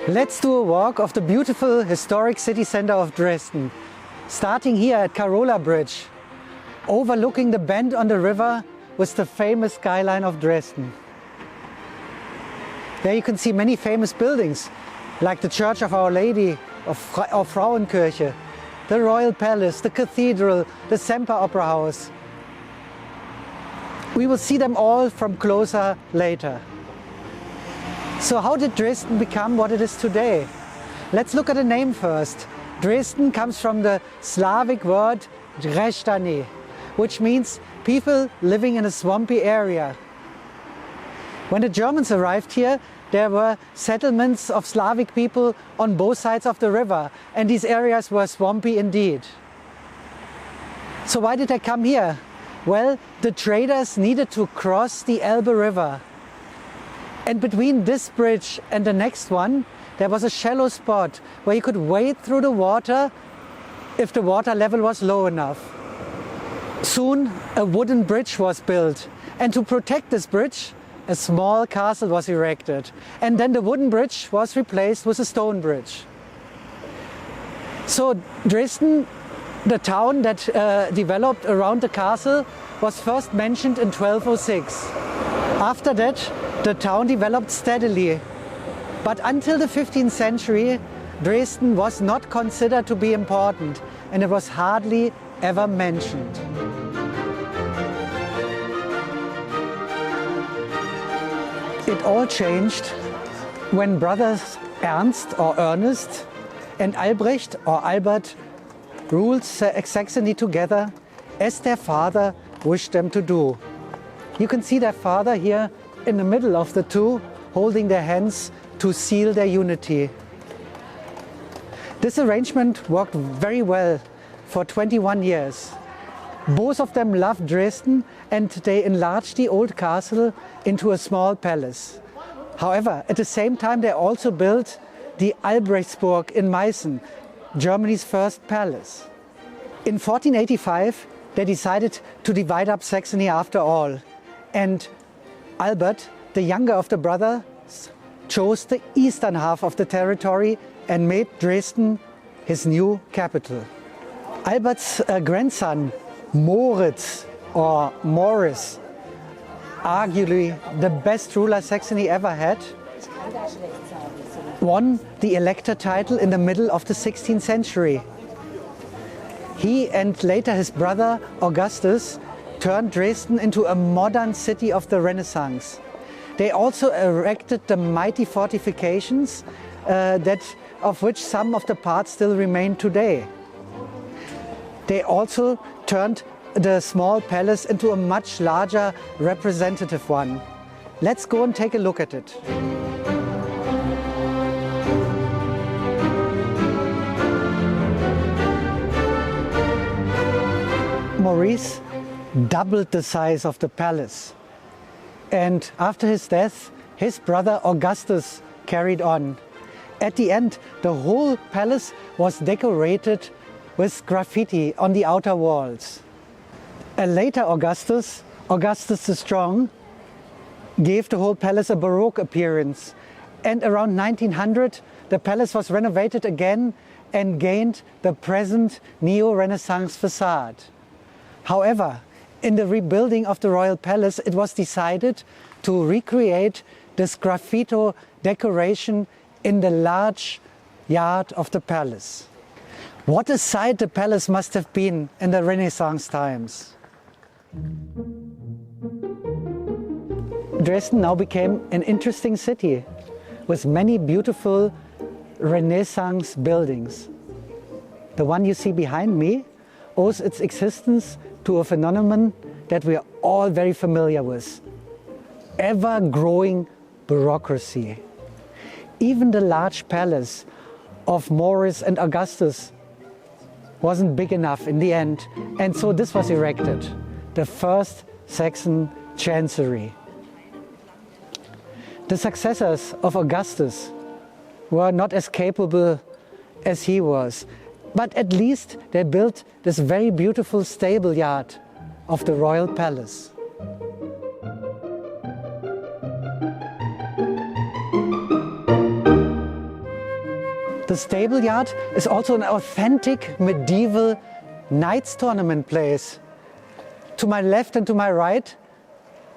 Let's do a walk of the beautiful historic city center of Dresden, starting here at Carola Bridge, overlooking the bend on the river with the famous skyline of Dresden. There you can see many famous buildings, like the Church of Our Lady of Frauenkirche, the Royal Palace, the Cathedral, the Semper Opera House. We will see them all from closer later. So how did Dresden become what it is today? Let's look at the name first. Dresden comes from the Slavic word Dresdani, which means people living in a swampy area. When the Germans arrived here, there were settlements of Slavic people on both sides of the river, and these areas were swampy indeed. So why did they come here? Well, the traders needed to cross the Elbe River. And between this bridge and the next one, there was a shallow spot where you could wade through the water if the water level was low enough. Soon a wooden bridge was built, and to protect this bridge, a small castle was erected. And then the wooden bridge was replaced with a stone bridge. So Dresden, the town that developed around the castle, was first mentioned in 1206. After that, the town developed steadily, but until the 15th century, Dresden was not considered to be important, and it was hardly ever mentioned. It all changed when brothers Ernst or Ernest and Albrecht or Albert ruled Saxony together as their father wished them to do. You can see their father here in the middle of the two, holding their hands to seal their unity. This arrangement worked very well for 21 years. Both of them loved Dresden, and they enlarged the old castle into a small palace. However, at the same time they also built the Albrechtsburg in Meißen, Germany's first palace. In 1485 they decided to divide up Saxony after all, and Albert, the younger of the brothers, chose the eastern half of the territory and made Dresden his new capital. Albert's grandson, Moritz or Morris, arguably the best ruler Saxony ever had, won the elector title in the middle of the 16th century. He and later his brother Augustus turned Dresden into a modern city of the Renaissance. They also erected the mighty fortifications of which some of the parts still remain today. They also turned the small palace into a much larger representative one. Let's go and take a look at it. Maurice doubled the size of the palace, and after his death, his brother Augustus carried on. At the end, the whole palace was decorated with graffiti on the outer walls. A later Augustus, Augustus the Strong, gave the whole palace a Baroque appearance, and around 1900 the palace was renovated again and gained the present neo-Renaissance facade. However, in the rebuilding of the royal palace, it was decided to recreate this graffito decoration in the large yard of the palace. What a sight the palace must have been in the Renaissance times. Dresden now became an interesting city with many beautiful Renaissance buildings. The one you see behind me owes its existence to a phenomenon that we are all very familiar with: ever-growing bureaucracy. Even the large palace of Maurice and Augustus wasn't big enough in the end, and so this was erected, the first Saxon chancery. The successors of Augustus were not as capable as he was, but at least they built this very beautiful stable yard of the royal palace. The stable yard is also an authentic medieval knights tournament place. To my left and to my right,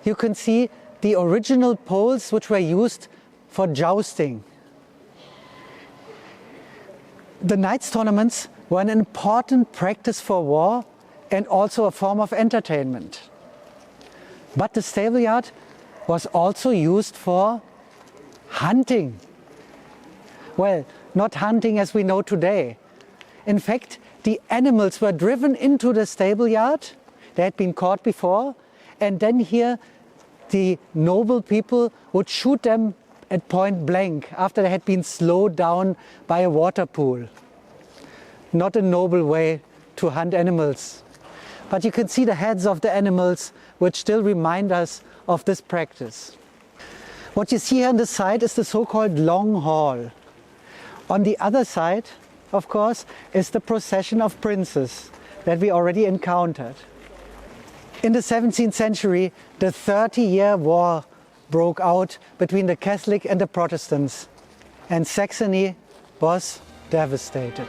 you can see the original poles which were used for jousting. The knights tournaments were an important practice for war and also a form of entertainment. But the stable yard was also used for hunting. Well, not hunting as we know today. In fact, the animals were driven into the stable yard. They had been caught before, and then here the noble people would shoot them at point blank after they had been slowed down by a water pool. Not a noble way to hunt animals. But you can see the heads of the animals which still remind us of this practice. What you see here on the side is the so-called long hall. On the other side, of course, is the procession of princes that we already encountered. In the 17th century, the 30-year war broke out between the Catholic and the Protestants, and Saxony was devastated.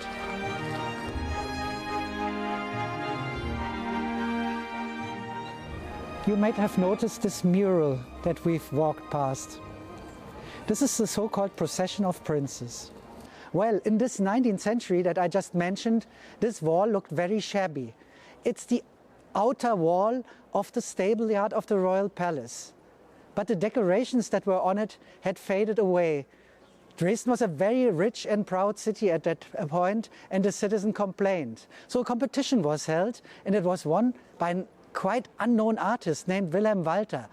You might have noticed this mural that we've walked past. This is the so-called procession of princes. Well, in this 19th century that I just mentioned, this wall looked very shabby. It's the outer wall of the stable yard of the royal palace. But the decorations that were on it had faded away. Dresden was a very rich and proud city at that point, and the citizen complained. So a competition was held, and it was won by a quite unknown artist named Wilhelm Walter.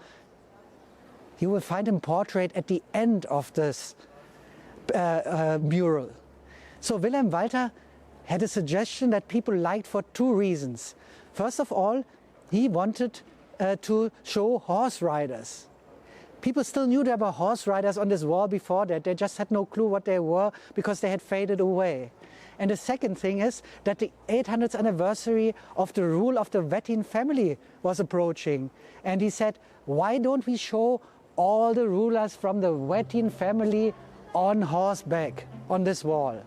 You will find him portrayed at the end of this mural. So Wilhelm Walter had a suggestion that people liked for two reasons. First of all, he wanted to show horse riders. People still knew there were horse riders on this wall before that. They just had no clue what they were because they had faded away. And the second thing is that the 800th anniversary of the rule of the Wettin family was approaching. And he said, why don't we show all the rulers from the Wettin family on horseback on this wall?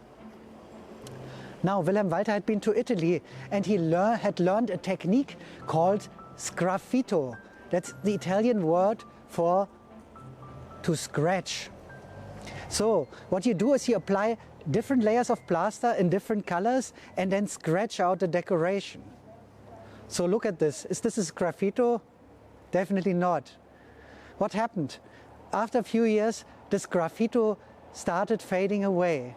Now, Wilhelm Walter had been to Italy, and he had learned a technique called sgraffito. That's the Italian word for to scratch. So what you do is you apply different layers of plaster in different colors and then scratch out the decoration. So look at this. Is this a sgraffito? Definitely not. What happened? After a few years, this sgraffito started fading away.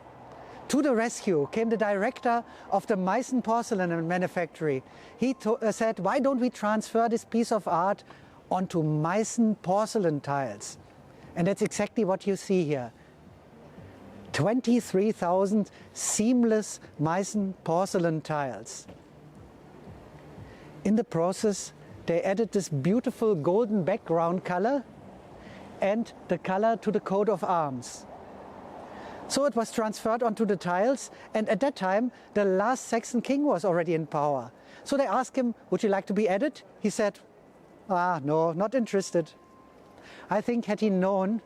To the rescue came the director of the Meissen porcelain manufactory. He said, why don't we transfer this piece of art onto Meissen porcelain tiles? And that's exactly what you see here. 23,000 seamless Meissen porcelain tiles. In the process, they added this beautiful golden background color and the color to the coat of arms. So it was transferred onto the tiles, and at that time the last Saxon king was already in power. So they asked him, would you like to be added? He said, no, not interested. I think had he known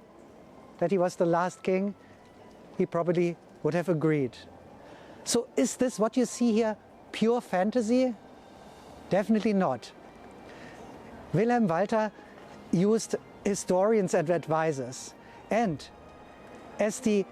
that he was the last king, he probably would have agreed. So is this what you see here pure fantasy? Definitely not. Wilhelm Walter used historians and advisors, and as the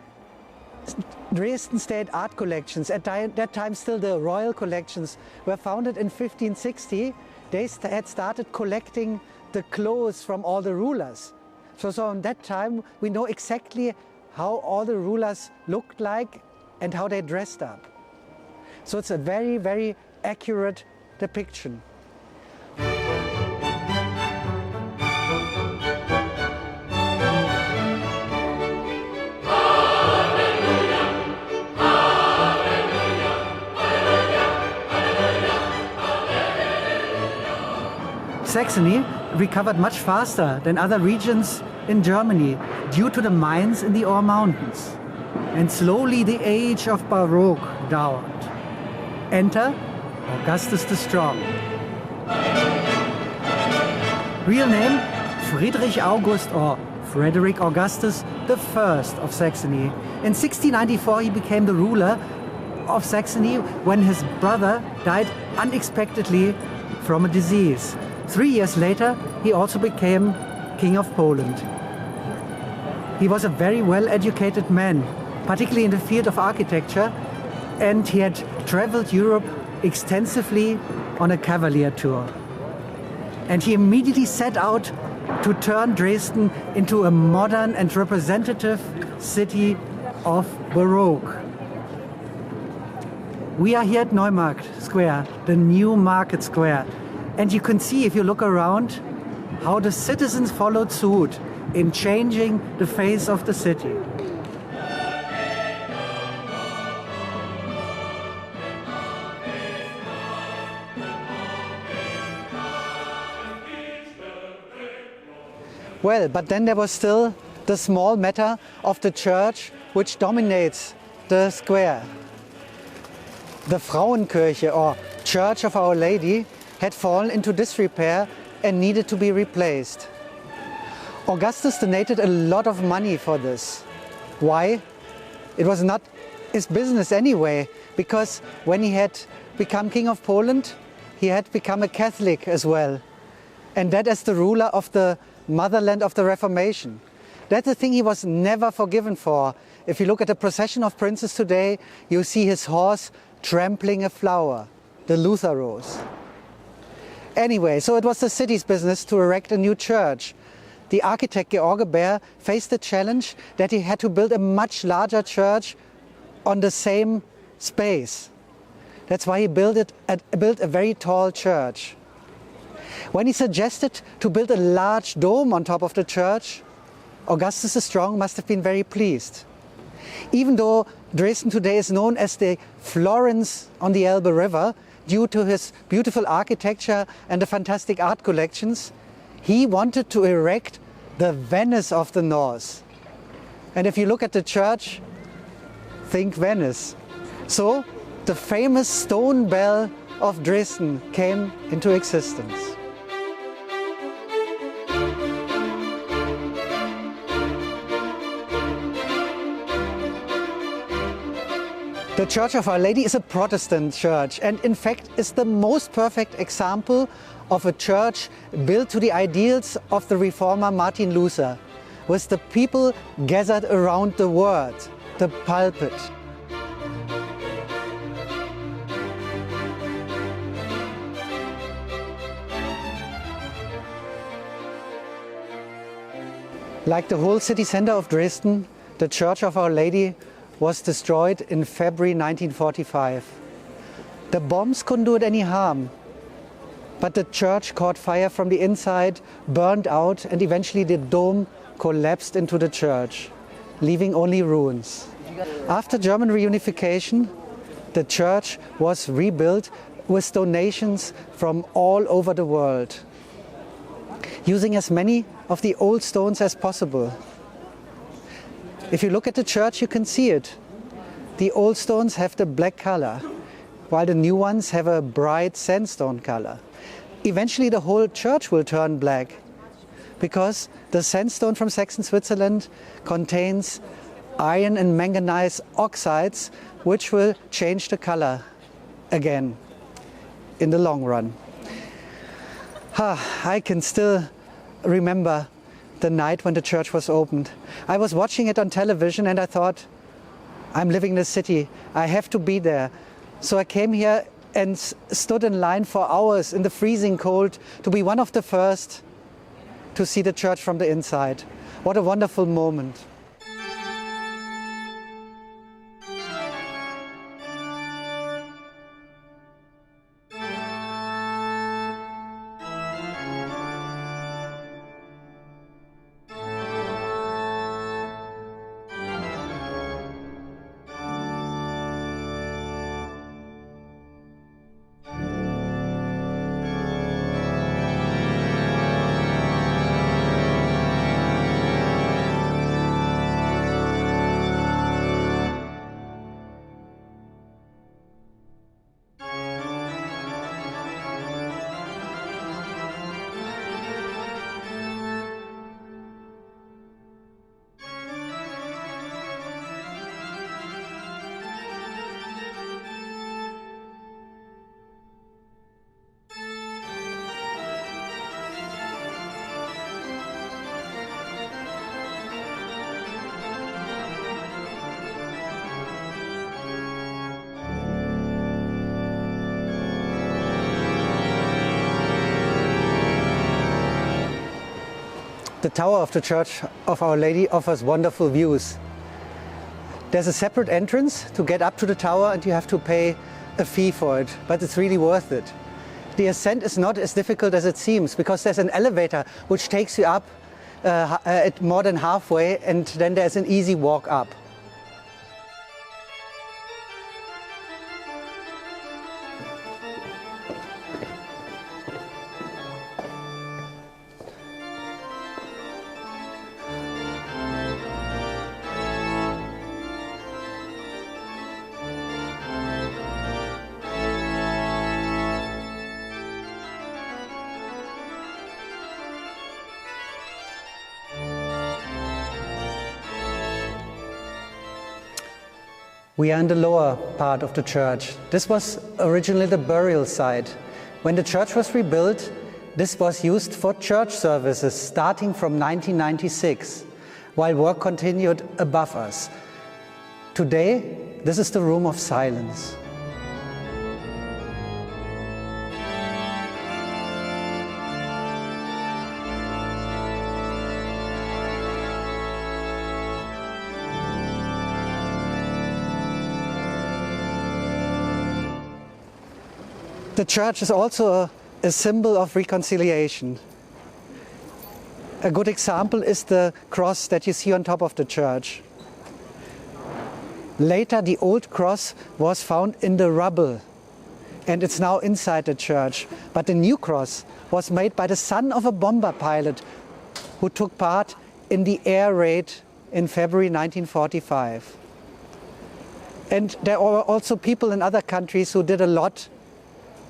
Dresden State Art Collections, at that time still the royal collections, were founded in 1560, they had started collecting the clothes from all the rulers. So in that time we know exactly how all the rulers looked like and how they dressed up. So it's a very, very accurate depiction. Saxony recovered much faster than other regions in Germany due to the mines in the Ore Mountains. And slowly the age of Baroque dawned. Enter Augustus the Strong. Real name, Friedrich August or Frederick Augustus I of Saxony. In 1694 he became the ruler of Saxony when his brother died unexpectedly from a disease. 3 years later he also became King of Poland. He was a very well-educated man, particularly in the field of architecture, and he had traveled Europe extensively on a cavalier tour. And he immediately set out to turn Dresden into a modern and representative city of Baroque. We are here at Neumarkt Square, the new market square, and you can see, if you look around, how the citizens followed suit in changing the face of the city. Well, but then there was still the small matter of the church which dominates the square. The Frauenkirche, or Church of Our Lady, had fallen into disrepair and needed to be replaced. Augustus donated a lot of money for this. Why? It was not his business anyway, because when he had become King of Poland, he had become a Catholic as well. And that as the ruler of the motherland of the Reformation. That's the thing he was never forgiven for. If you look at the procession of princes today, you see his horse trampling a flower, the Luther rose. Anyway, so it was the city's business to erect a new church. The architect George Baer faced the challenge that he had to build a much larger church on the same space. That's why he built a very tall church. When he suggested to build a large dome on top of the church, Augustus the Strong must have been very pleased. Even though Dresden today is known as the Florence on the Elbe River, due to his beautiful architecture and the fantastic art collections, he wanted to erect the Venice of the North. And if you look at the church, think Venice. So the famous stone bell of Dresden came into existence. The Church of Our Lady is a Protestant church, and in fact is the most perfect example of a church built to the ideals of the reformer Martin Luther, with the people gathered around the word, the pulpit. Like the whole city center of Dresden, the Church of Our Lady was destroyed in February 1945. The bombs couldn't do it any harm, but the church caught fire from the inside, burned out, and eventually the dome collapsed into the church, leaving only ruins. After German reunification, the church was rebuilt with donations from all over the world, using as many of the old stones as possible. If you look at the church, you can see it. The old stones have the black color, while the new ones have a bright sandstone color. Eventually the whole church will turn black, because the sandstone from Saxon Switzerland contains iron and manganese oxides, which will change the color again in the long run. I can still remember the night when the church was opened. I was watching it on television and I thought, I'm living in the city, I have to be there. So I came here and stood in line for hours in the freezing cold to be one of the first to see the church from the inside. What a wonderful moment. The tower of the Church of Our Lady offers wonderful views. There's a separate entrance to get up to the tower and you have to pay a fee for it, but it's really worth it. The ascent is not as difficult as it seems because there's an elevator which takes you up at more than halfway, and then there's an easy walk up. We are in the lower part of the church. This was originally the burial site. When the church was rebuilt, this was used for church services starting from 1996, while work continued above us. Today, this is the room of silence. The church is also a symbol of reconciliation. A good example is the cross that you see on top of the church. Later, the old cross was found in the rubble, and it's now inside the church. But the new cross was made by the son of a bomber pilot who took part in the air raid in February 1945. And there were also people in other countries who did a lot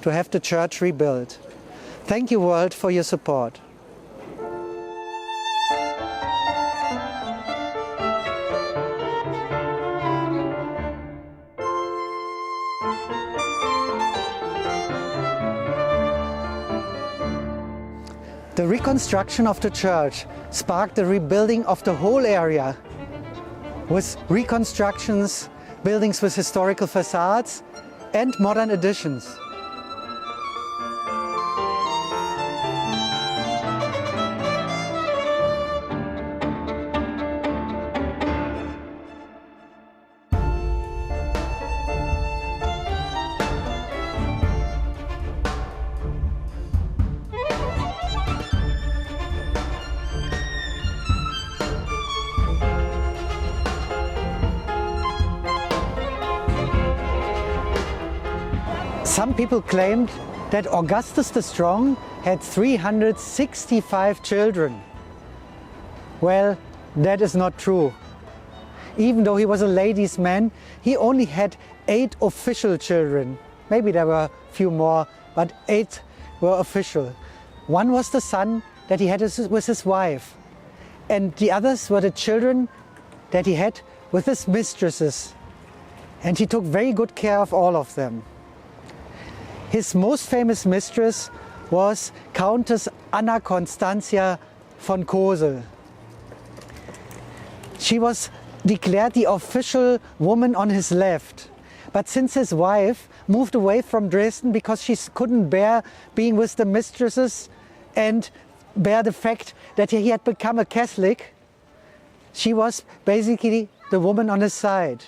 to have the church rebuilt. Thank you, world, for your support. The reconstruction of the church sparked the rebuilding of the whole area with reconstructions, buildings with historical facades and modern additions. Some people claimed that Augustus the Strong had 365 children. Well, that is not true. Even though he was a ladies' man, he only had 8 official children. Maybe there were a few more, but 8 were official. One was the son that he had with his wife, and the others were the children that he had with his mistresses. And he took very good care of all of them. His most famous mistress was Countess Anna Constantia von Cosel. She was declared the official woman on his left. But since his wife moved away from Dresden because she couldn't bear being with the mistresses and bear the fact that he had become a Catholic, she was basically the woman on his side.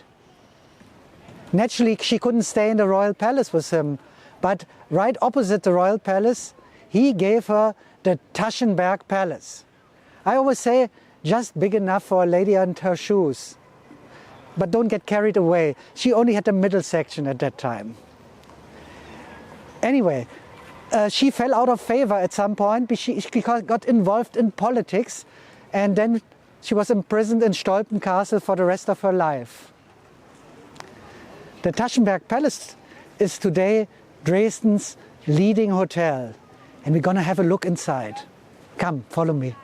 Naturally, she couldn't stay in the royal palace with him. But right opposite the royal palace, he gave her the Taschenberg Palace. I always say, just big enough for a lady and her shoes. But don't get carried away. She only had the middle section at that time. Anyway, she fell out of favor at some point because she got involved in politics, and then she was imprisoned in Stolpen Castle for the rest of her life. The Taschenberg Palace is today Dresden's leading hotel, and we're gonna have a look inside. Come, follow me.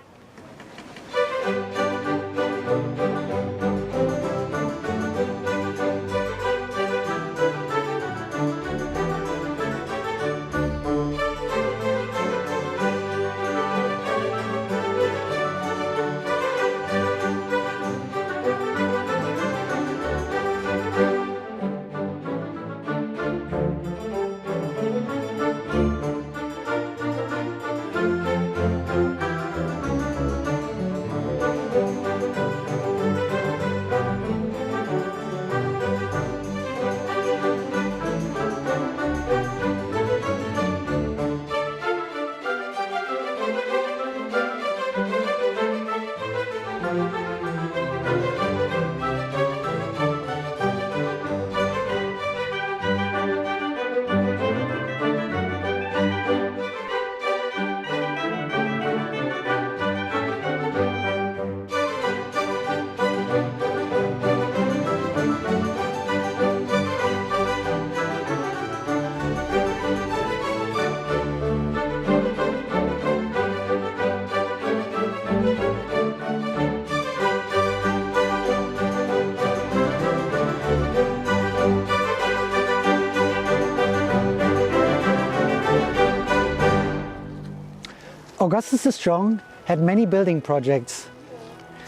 Augustus the Strong had many building projects.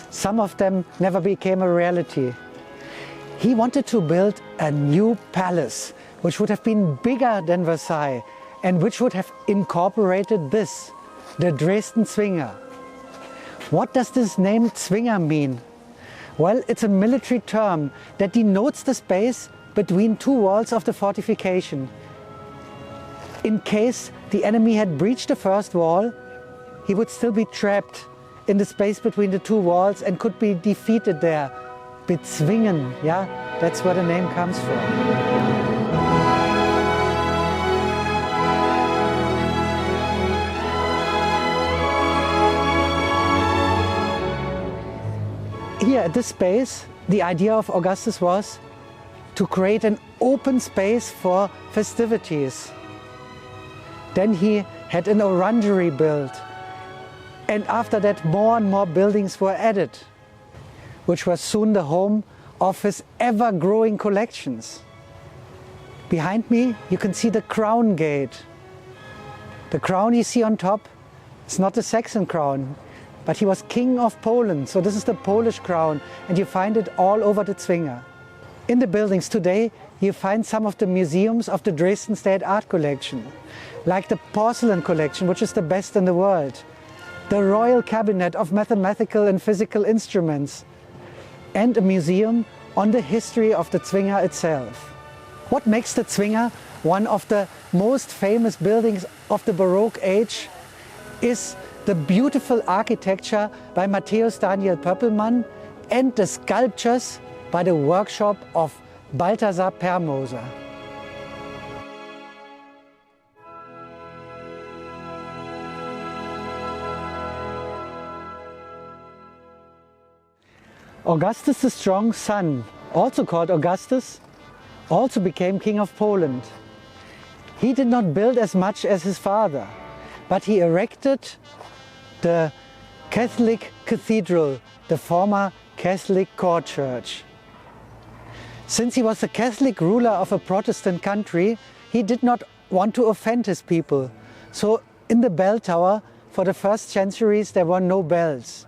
Some of them never became a reality. He wanted to build a new palace, which would have been bigger than Versailles and which would have incorporated this, the Dresden Zwinger. What does this name Zwinger mean? Well, it's a military term that denotes the space between two walls of the fortification. In case the enemy had breached the first wall, he would still be trapped in the space between the two walls and could be defeated there. Bezwingen, yeah, that's where the name comes from. Here at this space, the idea of Augustus was to create an open space for festivities. Then he had an orangery built, and after that more and more buildings were added, which was soon the home of his ever-growing collections. Behind me you can see the crown gate. The crown you see on top is not the Saxon crown, but he was King of Poland, so this is the Polish crown, and you find it all over the Zwinger. In the buildings today you find some of the museums of the Dresden State Art Collection, like the porcelain collection, which is the best in the world, the Royal Cabinet of Mathematical and Physical Instruments, and a museum on the history of the Zwinger itself. What makes the Zwinger one of the most famous buildings of the Baroque age is the beautiful architecture by Matthäus Daniel Pöppelmann and the sculptures by the workshop of Balthasar Permoser. Augustus the Strong's son, also called Augustus, also became King of Poland. He did not build as much as his father, but he erected the Catholic Cathedral, the former Catholic court church. Since he was the Catholic ruler of a Protestant country, he did not want to offend his people. So in the bell tower, for the first centuries, there were no bells.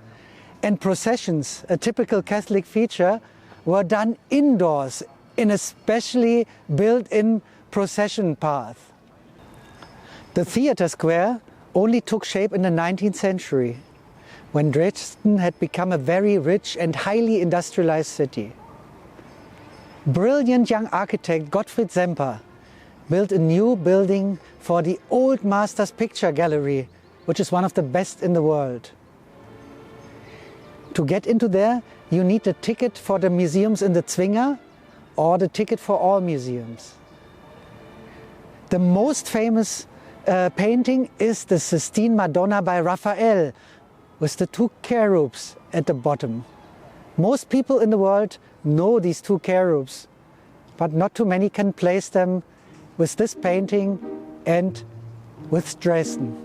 And processions, a typical Catholic feature, were done indoors in a specially built-in procession path. The theatre square only took shape in the 19th century, when Dresden had become a very rich and highly industrialized city. Brilliant young architect Gottfried Semper built a new building for the Old Masters Picture Gallery, which is one of the best in the world. To get into there, you need a ticket for the museums in the Zwinger or the ticket for all museums. The most famous painting is the Sistine Madonna by Raphael, with the two cherubs at the bottom. Most people in the world know these two cherubs, but not too many can place them with this painting and with Dresden.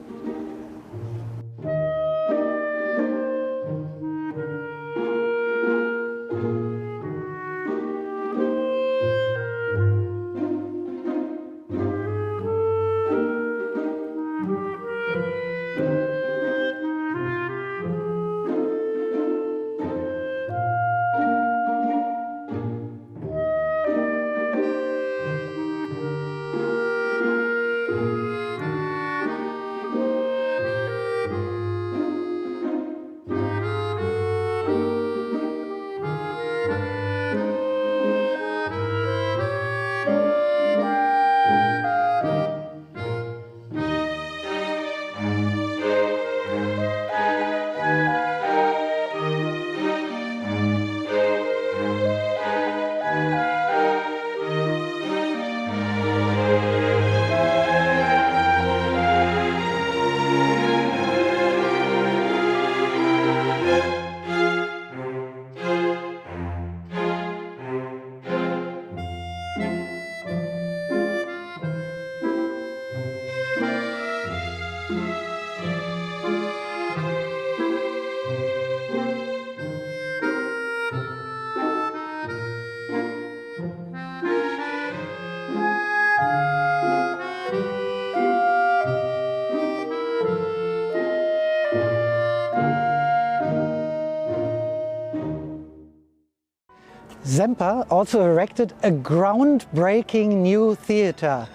Semper also erected a groundbreaking new theatre.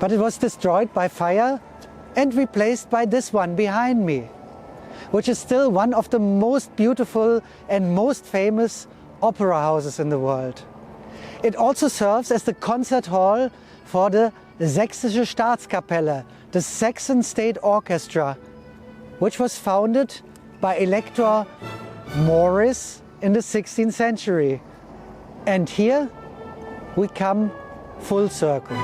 But it was destroyed by fire and replaced by this one behind me, which is still one of the most beautiful and most famous opera houses in the world. It also serves as the concert hall for the Sächsische Staatskapelle, the Saxon State Orchestra, which was founded by Elector Maurice in the 16th century. And here we come full circle.